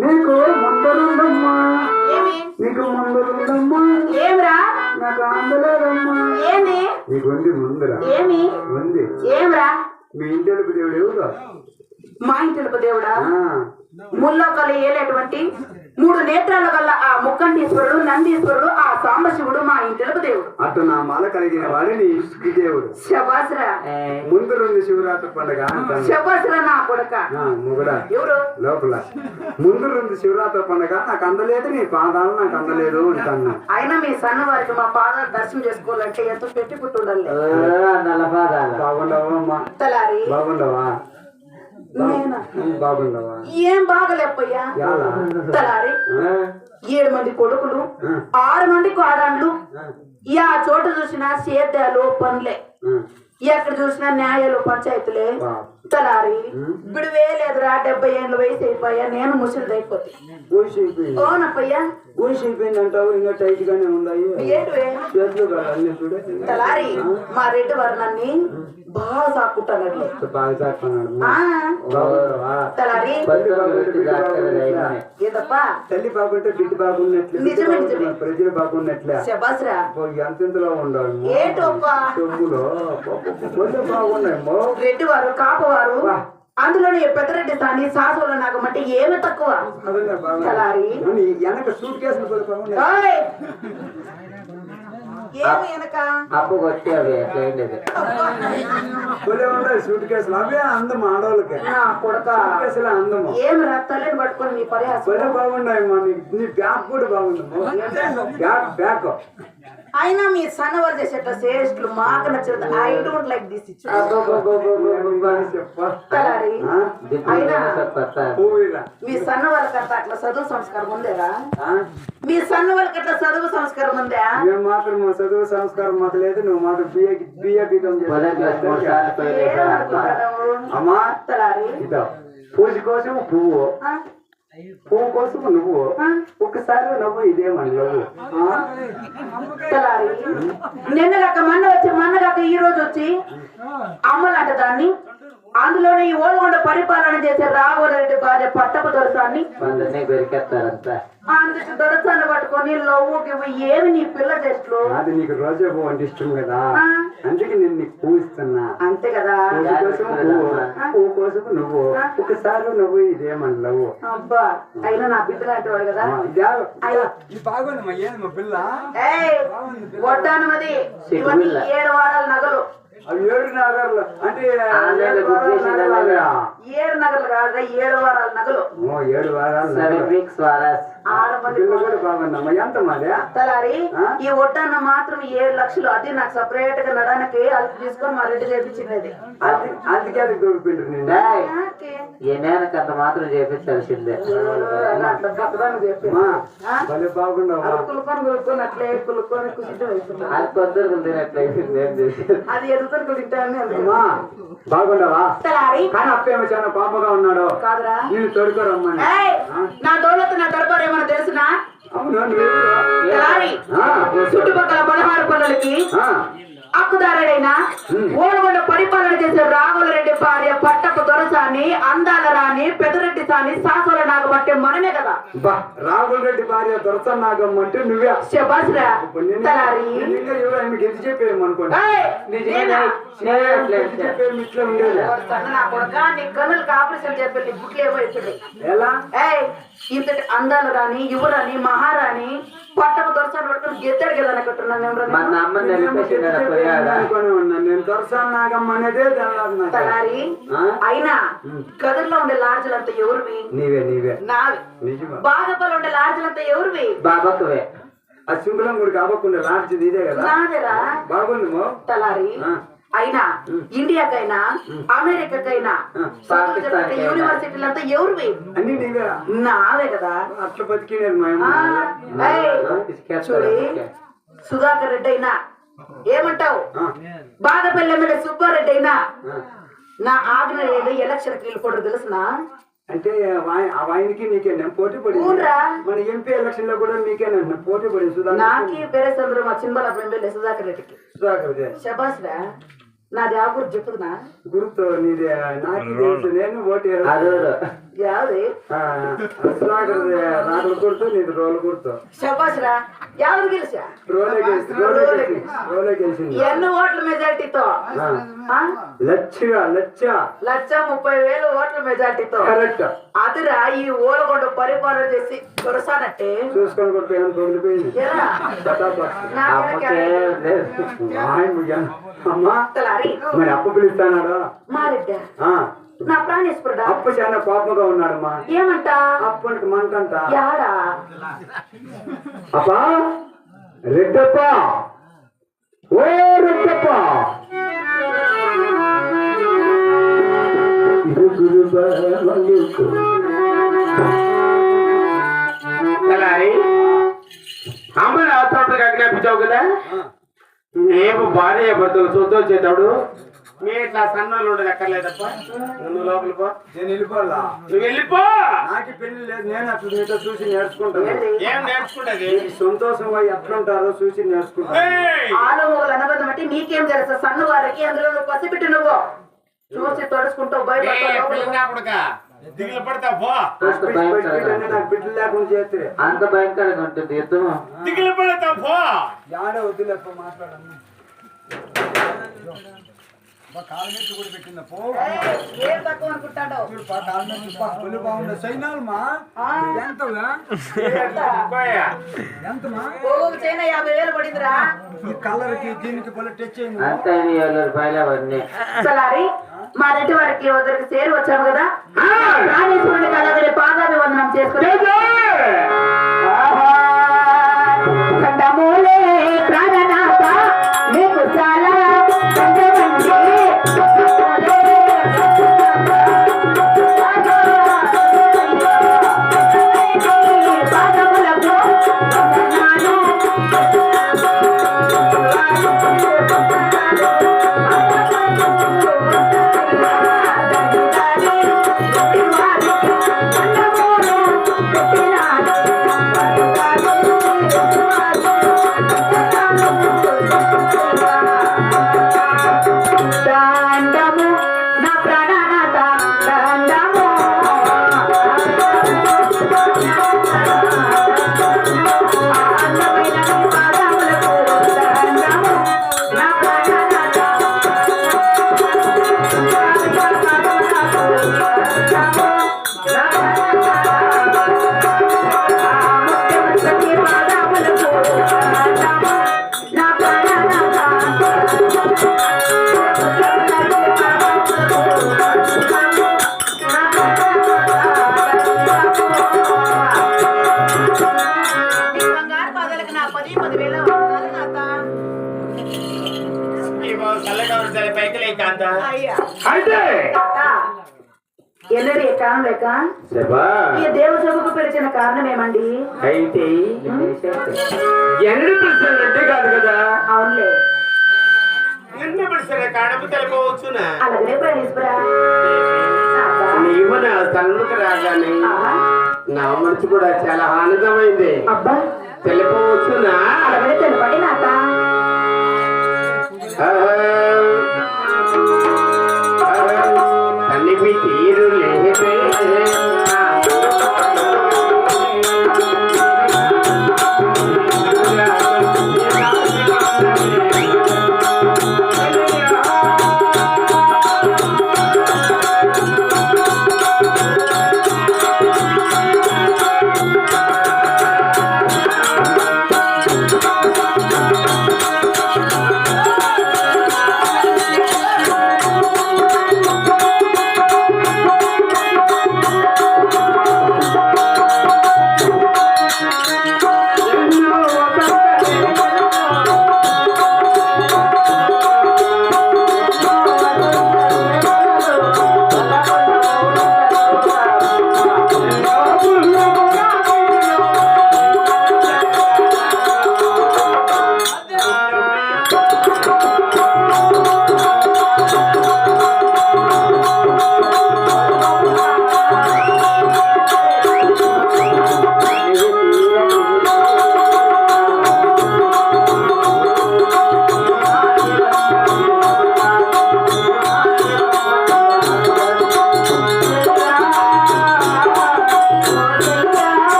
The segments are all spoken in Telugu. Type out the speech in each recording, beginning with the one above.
నీకు ముందరుందమ్మా, నీకు ముందరుందమ్మా, ఏమిరా నాకు అందలేదమ్మా. ఏమి నీకు ఉంది ముందర ఏమి ఉంది. ఏమిరా మీ ఇంటి దేవుడు ఎవరు? మా ఇంటి దేవుడా? ముల్లోకలు ఏలేటువంటి 3 నేత్రాలు గల ఆ ముక్కంటీశ్వరుడు, నందీశ్వరుడు, ఆ సాంబశివుడు మా ఇంటి దేవుడు. అటు నా మాల కలిగిన వాడిని దేవుడు. శబాస్రా. ముందు 2 శివరాత్రి పండుగ. శబాస్రా నా కొడుక. మొగడా ఎవరు లోపల ముందు 2 శివరాత్రి పండుగ నాకు అందలేదు, నీ పాదాలు నాకు అందలేదు అంటున్నా. అయినా మీ సన్న వారికి మా పాదాలు దర్శనం చేసుకోవాలంటే ఎంతో పెట్టి పుట్టుండాలి. బాగుండవా అమ్మా? తలారి బాగుండవా? నేనా బాగుండవా ఏం బాగలేపయ్యా ఎలా? తలారి ఆ? 7 మంది కొడుకులు 6 మంది కోడళ్ళు యా చోట చూసినా సేద్యాలు పనులే ఆ. ఎక్కడ చూసినా న్యాయాలు పంచాయతీలే వా. తలారి బిడువే లేదురా 70 ఏళ్ళ వయసు అయిపోయా నేను ముసలిది అయిపోతే ఊసి అయిపోయింది ఓనప్పయ్యా ఊసి అయిపోయింది అంటావు ఇంకా టైట్ గానే ఉన్నాయి ఏంటివే చేతులు కాదు అన్ని చూడే తలారి మా రెడ్డి వర్ణాన్ని బాగా సాక్కుంటాడు బాగా చేస్తున్నాడు తలారి తల్లి బాగుంటే ఏదప్పా తల్లి బాగుంటే బిడ్డ బాగున్నట్లే నిజమే, నిజమే. ప్రజలు బాగున్నట్లే శబాస్రా ఎంతెంతలో ఉండాలి ఏంటోప్పా చెప్పులో కొంచెం బాగున్నాయేమో రెడ్డి వారు కాపవారు అందులోనే పెద్దరెడ్డి తాని సాసుల నాగమంటే ఏమి తక్కువ అదే బాగా తలారి వెనక సూట్ కేసులు కూడా బాగున్నాయి ఓయ్! ఏమి వెనక అప్పు కొట్టి అవి ఎట్లా ఉండేది భలే ఉన్నాయి సూట్ కేసులు అవే అందం ఆడవాళ్ళకి నా కొడక సూట్ కేసులే అందము ఏమి రా తల్లిని పట్టుకొని నీ పరిహాసం భలే బాగున్నాయి మా నీ బ్యాగ్ కూడా బాగుందమ్మో బ్యాగ్ బ్యాగ్ అయినా మీ సన్నవారు చేసేట శ్రేష్ఠులు మాకు నచ్చదు ఐ డోంట్ లైక్ దిస్ తలారి అయినా మీ సన్న వాళ్ళకంతా అట్లా చదువు సంస్కారం ఉందేరా మీ సన్న వాళ్ళకి అట్లా చదువు సంస్కారం ఉందా మేము మాత్రం చదువు సంస్కారం మాకు లేదు నువ్వు మాత్రం బిఏ బీకం అమ్మా తలారి ఇదో పూజ కోసం పువ్వు ఆ? పువ్వు కోసం నువ్వు ఒకసారి నవ్వు ఇదేమని నవ్వు తలారి నిన్నగాక మొన్నగాక ఈ రోజు వచ్చి అమ్మలంట దాన్ని అందులోనే ఈ ఓల్గొండ పరిపాలన చేసే రాఘవరెడ్డి భార్య పట్టపు దొరసాన్ని అందరినీ పెరికేస్తారంతా అందుకు దొరసాన్ని పట్టుకొని లవ్వుకి ఏమి నీ పిల్ల చేస్తూ అది నీకు రోజా పువ్వు అంటే ఇష్టం కదా అందుకే నేను నీకు పువ్వు ఇస్తున్నా అంతే కదా పూజ కోసం పువ్వు కోసం నువ్వు ఒకసారి నువ్వు ఇదేమని నవ్వు అబ్బా అయినా నా బిడ్డ లాంటి వాడు కదా బాగుందమ్మా ఏదమ్మా పిల్ల ఏయ్ వడ్డానమది ఇవన్నీ 7 వారాల నగలు అవి 7 నగర్లు అంటే 7 నగలు కాదు 7 వారాల నగలు 7 వారాలు 7 weeks వారాస్ 6 మంది పిల్ల కూడా బాగుందమ్మా ఎంత మాదే తలారి ఈ వడ్డాన్న మాత్రం 7 లక్షలు అది నాకు సపరేట్ గా నడానికి అది తీసుకొని మా రెడ్డి చేపించినది అందుకే అది దొరికిండ్రు నిన్న ఈ నేనకి అంత మాత్రం చేపించాల్సిందే అట్లా బతకడానికి చెప్పి భలే బాగుండవు కులుకొని అట్లే కులుకొని కుసిద్ధం అవుతున్నా అది కొందరు తినట్లయితుంది ఏం చేసి అది ఎదుగుతాను తింటాను అమ్మా బాగుండవా తలారి కానీ అప్పేమో చాలా పాపగా ఉన్నాడు కాదురా నేను తోడుకోరమ్మని ఏయ్, నా దౌలత్ నా దర్బార్ ఏమన్నా తెలుసునా అవునా నువ్వు తలారి చుట్టుపక్కల 16 పనులకి హక్కుదారుడైన ఓల్గొండ పరిపాలన చేసే రాఘవరెడ్డి భార్య పట్టపు దొరసాని అందాల రాణి పెదరెడ్డి సాని సాసోల నాగబట్టే మనమే కదా రాఘుల్ రెడ్డి భార్య దొరసన్ నాగమ్మ అంటే నువ్వే శబాస్రా తలారి గెలిచి చెప్పేయం అనుకోండి ఏయ్, నేనా? చెప్పేమి ఇట్లా ఉండేది నా కొడుక నీ కన్నులకు ఆపరేషన్ చెప్పి నీ గుట్లు ఏమైతుంది ఎలా ఏయ్ ఇంతటి అందాలు రాని యువరాని మహారాణి పట్టపు దొరసాన్ని పట్టుకుని గెత్తాడు కదా అనుకుంటున్నాను మన అమ్మని నిలిపేసినాడు పోయాడా అనుకుని ఉన్నాను నేను దొరసన్ నాగమ్మ అనేదే తెల్లారు తలారి అయినా గదుల్లో ఉండే లాడ్జులంతా ఎవరివి నీవే నీవే నావి నిజమా బాగపలు ఉండే లాడ్జులంతా ఎవరివి బాబాకువే ఆ సింగులం కూడా కావకుండా లాడ్జిది ఇదే కదా నాదేరా బాగుంది మో తలారి అయినా ఇండియాకైనా అమెరికాకైనా పాకిస్తాన్కైనా. యూనివర్సిటీలంతా ఎవరివి అన్ని నీవే నావే కదా అట్లా బతికినారు మా ఆ, అమ్మ ఏయ్, చూడి సుధాకర్ రెడ్డి అయినా ఏమంటావు బాగపల్లి ఎమ్మెల్యే సుబ్బారెడ్డి అయినా నా ఆగ్నేయులు ఎలక్షన్ కి వెళ్ళిపోవడం తెలుసునా అంటే ఆయనకి నీకే నేను పోటీ పడి ఊర్రా. మన ఎంపీ ఎలక్షన్ లో కూడా నీకే నేను పోటీ పడి నాకి వేరే సందరు మా చిన్నబాబు ఎమ్మెల్యే సుధాకర్ రెడ్డికి సుధాకర్ శబాస్ రా నాది ఆ గురించి చెప్పుదునా గుర్తు నీది నాకు తెలుసు నేను ఓటు అదే యావది సుధాకర్ నాకు గుర్తు నీది రోలు గుర్తు శబాస్ రా యావది గెలిచా రోలే గెలిచింది ఎన్ని ఓట్ల మెజార్టీతో లక్షగా 1,30,000 ఓట్ల మెజార్టీతో కరెక్ట్ అదిరా ఈ ఓలగొండ పరిపాలన చేసి దొరసానంటే చూసుకొని కొట్టుకొని తొలిపోయింది ఎలా అమ్మా తలారి మరి అప్పు పిలుస్తానాడు మారెడ్డ నా ప్రాణేశ్వరుడా అప్పు చాలా పాపగా ఉన్నాడమ్మా ఏమంట అప్పనికి మంటంట యాడా అప్పా రెడ్డప్ప ఓ రెడ్డప్ప అమ్మని అవసరం ఆజ్ఞాపించావు కదా ఏమో భార్య భర్తలు చూద్దాం చేతాడు మీ ఇట్లా సన్నాలు ఉండదు ఎక్కర్లేదప్ప నువ్వు లోపలి పో నేను వెళ్ళిపోవాలా నువ్వు వెళ్ళిపో నాకు పెళ్లి లేదు నేను అట్లా మీతో చూసి నేర్చుకుంటాను ఏం నేర్చుకుంటది సంతోషం ఎట్లుంటారో చూసి నేర్చుకుంటాను ఆడమొగలు అనుబంధం అంటే నీకేం తెలుసు సన్ను వారికి అందులో నువ్వు పసిపెట్టి నువ్వు చూసి తడుచుకుంటూ భయపడతా దిగులు పడతా పో నాకు బిడ్డలు లేకుండా చేస్తే అంత భయంకరంగా ఉంటుంది యుద్ధము. దిగులు పడతా పో యాడే వద్దులేప్ప మాట్లాడమ్మా కాళ్ళ మీద కూడా పెట్టిందా పో ఏం తక్కువ అనుకుంటాడో కాళ్ళ మీద బాగుండే సైనాలమ్మా ఎంతవా ఎంతమా చైనా 50,000 పడిందిరా ఈ కలర్ కి దీనికి పొల టచ్ అయింది అంతా 7,000 రూపాయలు అవన్నీ. సలారి మా రెడ్డి వారికి వద్దరికి చేరి వచ్చాము కదా ప్రాణేశ్వరుని కలగరి పాదాభివందనం చేసుకుని కండమూలే ప్రాణనాథ నీకు చాలా ఎన్నడీ కారణం లేక ఈ దేవసభకు పిలిచిన కారణం ఏమండి అయితే ఎన్ని పిలిచానంటే కాదు కదా అవునులే ఎన్ని పిలిచారా కడప తెలిపవచ్చునా అలాగనే ప్రణీశ్వరా నీవు నా తల్లుకు రాగానే నా మనసు కూడా చాలా ఆనందమైంది అబ్బా తెలిపవచ్చునా అలాగనే తెలపండి నాత తల్లి తీరు లేదే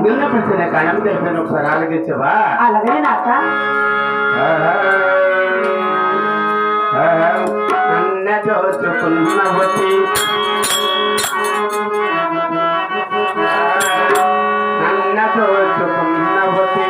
నిన్న పిలిచిన కాయం తెలిపిన ఒకసారి ఆలోచించవా అలాగే నాక అన్న దోచుకున్నవతి అన్న దోచుకున్నవతి